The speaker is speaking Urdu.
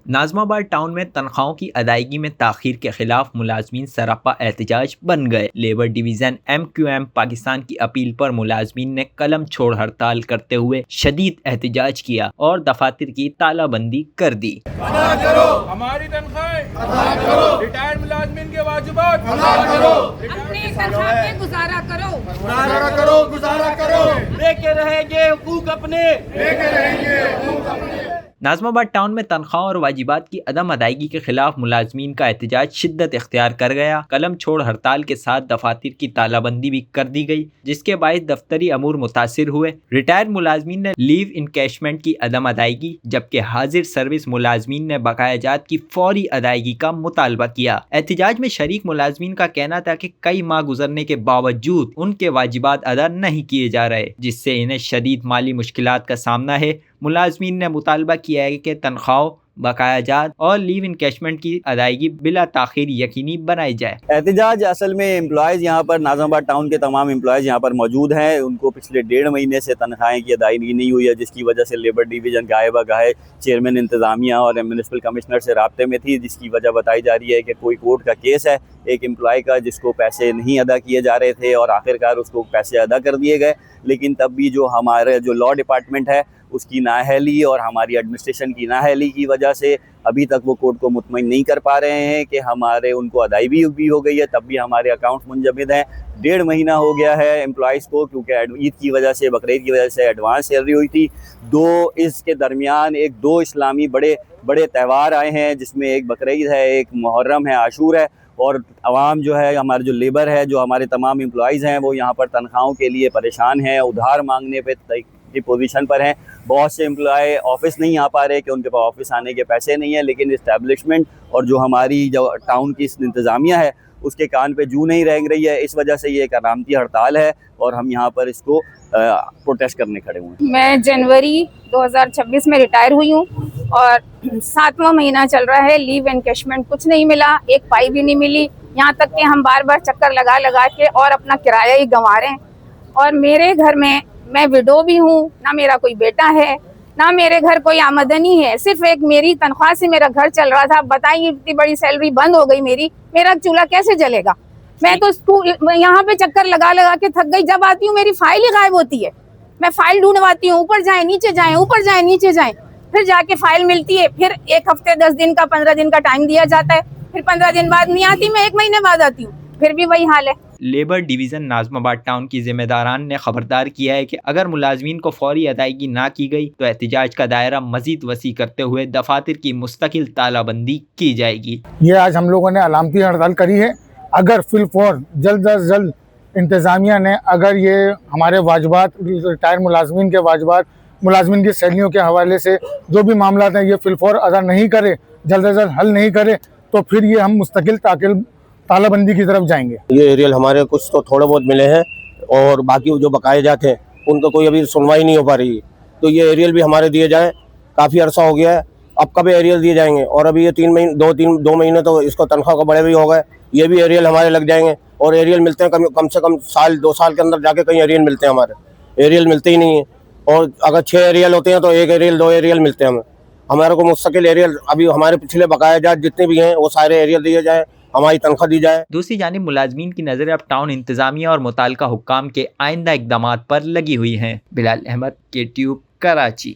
ناظم آباد ٹاؤن میں تنخواہوں کی ادائیگی میں تاخیر کے خلاف ملازمین سراپا احتجاج بن گئے۔ لیبر ڈویژن MQM پاکستان کی اپیل پر ملازمین نے قلم چھوڑ ہڑتال کرتے ہوئے شدید احتجاج کیا اور دفاتر کی تالہ بندی کر دی۔ ادا کرو ہماری تنخواہیں، ادا کرو ریٹائرڈ ملازمین کے واجبات، ادا کرو اپنی تنخواہ پہ گزارا کرو، گزارا کرو، گزارا کرو، لے کے رہیں گے حقوق اپنے، لے کے رہیں گے حقوق اپنے۔ ناظم آباد ٹاؤن میں تنخواہ اور واجبات کی عدم ادائیگی کے خلاف ملازمین کا احتجاج شدت اختیار کر گیا۔ قلم چھوڑ ہڑتال کے ساتھ دفاتر کی تالہ بندی بھی کر دی گئی، جس کے باعث دفتری امور متاثر ہوئے۔ ریٹائرڈ ملازمین نے لیو انکیشمنٹ کی عدم ادائیگی، جبکہ حاضر سروس ملازمین نے بقایا جات کی فوری ادائیگی کا مطالبہ کیا۔ احتجاج میں شریک ملازمین کا کہنا تھا کہ کئی ماہ گزرنے کے باوجود ان کے واجبات ادا نہیں کیے جا رہے، جس سے انہیں شدید مالی مشکلات کا سامنا ہے۔ ملازمین نے مطالبہ کیا ہے کہ تنخواہوں، بقایا جات اور لیو انکیشمنٹ کی ادائیگی بلا تاخیر یقینی بنائی جائے۔ احتجاج اصل میں امپلائیز یہاں پر ناظم آباد ٹاؤن کے تمام امپلائیز یہاں پر موجود ہیں، ان کو پچھلے 1.5 مہینے سے تنخواہیں کی ادائیگی نہیں ہوئی ہے، جس کی وجہ سے لیبر ڈویژن گاہے بگاہے چیئرمین انتظامیہ اور میونسپل کمشنر سے رابطے میں تھی، جس کی وجہ بتائی جا رہی ہے کہ کوئی کورٹ کا کیس ہے ایک امپلائی کا جس کو پیسے نہیں ادا کیے جا رہے تھے اور آخرکار اس کو پیسے ادا کر دیے گئے، لیکن تب بھی جو ہمارے جو لاء ڈپارٹمنٹ ہے اس کی نااہلی اور ہماری ایڈمنسٹریشن کی نااہلی کی وجہ سے ابھی تک وہ کورٹ کو مطمئن نہیں کر پا رہے ہیں کہ ہمارے ان کو ادائیگی بھی ہو گئی ہے، تب بھی ہمارے اکاؤنٹ منجمد ہیں۔ 1.5 مہینہ ہو گیا ہے امپلائیز کو، کیونکہ عید کی وجہ سے، بقرعید کی وجہ سے ایڈوانس سیلری ہوئی تھی۔ اس کے درمیان 2 اسلامی بڑے تہوار آئے ہیں، جس میں ایک بقرعید ہے، ایک محرم ہے، عاشور ہے، اور عوام جو ہے، ہمارے جو لیبر ہے، جو ہمارے تمام امپلائیز ہیں، وہ یہاں پر تنخواہوں کے لیے پریشان ہیں، ادھار مانگنے پہ کی پوزیشن پر ہیں۔ بہت سے امپلائی آفس نہیں آ پا رہے کہ ان کے پاس آفس آنے کے پیسے نہیں ہیں، لیکن اسٹیبلشمنٹ اور جو ہماری جو ٹاؤن کی انتظامیہ ہے اس کے کان پہ جو نہیں رینگ رہی ہے، اس وجہ سے یہ ایک علامتی ہڑتال ہے اور ہم یہاں پر اس کو پروٹیسٹ کرنے کھڑے ہوئے ہیں۔ میں جنوری 2026 میں ریٹائر ہوئی ہوں اور 7واں مہینہ چل رہا ہے، لیو انکیشمنٹ کچھ نہیں ملا، ایک پائی بھی نہیں ملی، یہاں تک کہ ہم بار چکر لگا کے اور اپنا کرایہ ہی گنوا رہے ہیں۔ اور میرے گھر میں وڈو بھی ہوں، نہ میرا کوئی بیٹا ہے، نہ میرے گھر کوئی آمدنی ہے، صرف ایک میری تنخواہ سے میرا گھر چل رہا تھا۔ بتائیے اتنی بڑی سیلری بند ہو گئی میرا چولہا کیسے جلے گا؟ میں تو یہاں پہ چکر لگا کے تھک گئی، جب آتی ہوں میری فائل ہی غائب ہوتی ہے، میں فائل ڈھونڈواتی ہوں، اوپر جائیں نیچے جائیں، اوپر جائیں نیچے جائیں، پھر جا کے فائل ملتی ہے، پھر 1 ہفتے 10 دن کا 15 دن کا ٹائم دیا جاتا ہے، پھر 15 دن بعد نہیں آتی، میں 1 مہینے بعد آتی ہوں، پھر بھی وہی حال ہے۔ لیبر ڈویژن ناظم آباد ٹاؤن کی ذمہ داران نے خبردار کیا ہے کہ اگر ملازمین کو فوری ادائیگی نہ کی گئی تو احتجاج کا دائرہ مزید وسیع کرتے ہوئے دفاتر کی مستقل تالہ بندی کی جائے گی۔ یہ آج ہم لوگوں نے علامتی ہڑتال کری ہے۔ اگر فی الفور جلد از جلد انتظامیہ نے اگر یہ ہمارے واجبات، ریٹائر ملازمین کے واجبات، ملازمین کی سیلریوں کے حوالے سے جو بھی معاملات ہیں، یہ فی الفور ادا نہیں کرے، جلد از جلد حل نہیں کرے، تو پھر یہ ہم مستقل تالہ بندی کی طرف جائیں گے۔ یہ ایریل ہمارے کچھ تو تھوڑے بہت ملے ہیں اور باقی جو بقائے جاتے ہیں ان کا کوئی ابھی سنوائی نہیں ہو پا رہی ہے، تو یہ ایریل بھی ہمارے دیے جائیں۔ کافی عرصہ ہو گیا ہے، اب کب ایریل دیے جائیں گے؟ اور ابھی یہ 2 مہینے تو اس کو تنخواہ کو بڑے بھی ہو گئے، یہ بھی ایریل ہمارے لگ جائیں گے۔ اور ایریل ملتے ہیں کم سے کم 1-2 سال کے اندر جا کے کہیں ایریل ملتے ہیں، ہمارے ایریل ملتے ہی نہیں ہیں۔ اور اگر 6 ایریل ہوتے ہیں تو 1 ایریل 2 ایریل ملتے ہیں ہمارے کو مستقل ایریل۔ ابھی ہمارے پچھلے بقایا جات جتنے بھی ہیں وہ سارے ایریل دیے جائیں، ہماری تنخواہ دی جائے۔ دوسری جانب ملازمین کی نظریں اب ٹاؤن انتظامیہ اور متعلقہ حکام کے آئندہ اقدامات پر لگی ہوئی ہیں۔ بلال احمد، KTUB، کراچی۔